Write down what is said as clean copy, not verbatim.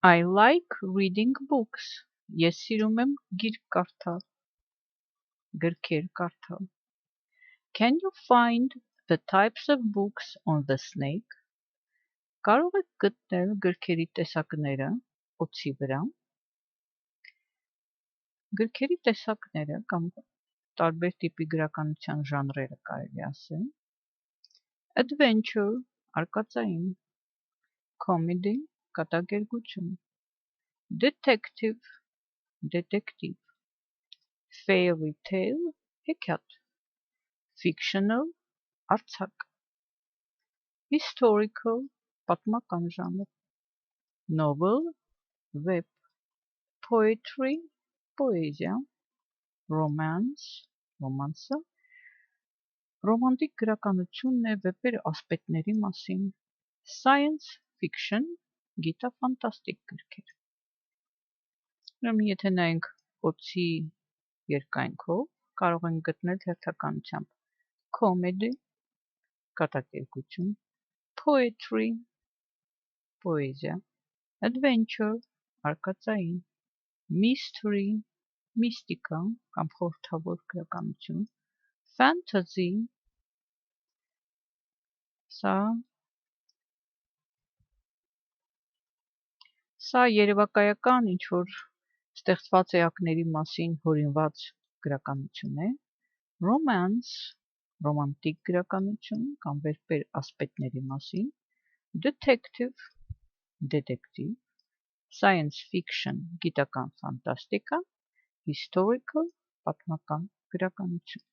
I like reading books. Ես սիրում եմ գիրք կարդալ, գրքեր կարդալ։ Can you find the types of books on the snake? Կարող եք գտնել գրքերի տեսակները օձի վրա։ Գրքերի տեսակները կամ տարբեր տիպի գրականության ժանրերը կարելի ասել։ Adventure, արկածային, comedy, կատակերգություն, detective, detective, fairy tale, հեքիաթ, fictional, արձակ, historical, պատմական ժանր, novel, վեպ, poetry, պոեզիա, romance, ռոմանսը, ռոմանտիկ գրականությունն է վեպեր ասպետների մասին, science fiction, գիտաֆանտաստիկ գրքեր։ Ուրեմն եթե նայենք օձի երկայնքով, կարող ենք գտնել հերթականությամբ comedy, կատակերգություն, poetry, պոեզիա, adventure, արկածային, mystery, միստիկա կամ խորհրդավոր գրականություն, fantasy, Սա երևակայական ինչ-որ ստեղծված էակների մասին հորինված գրականություն է, romance, ռոմանտիկ գրականություն կամ վեպեր ասպետների մասին, detective, դետեկտիվ, science fiction, գիտական ֆանտաստիկա, historical, պատմական գրականություն։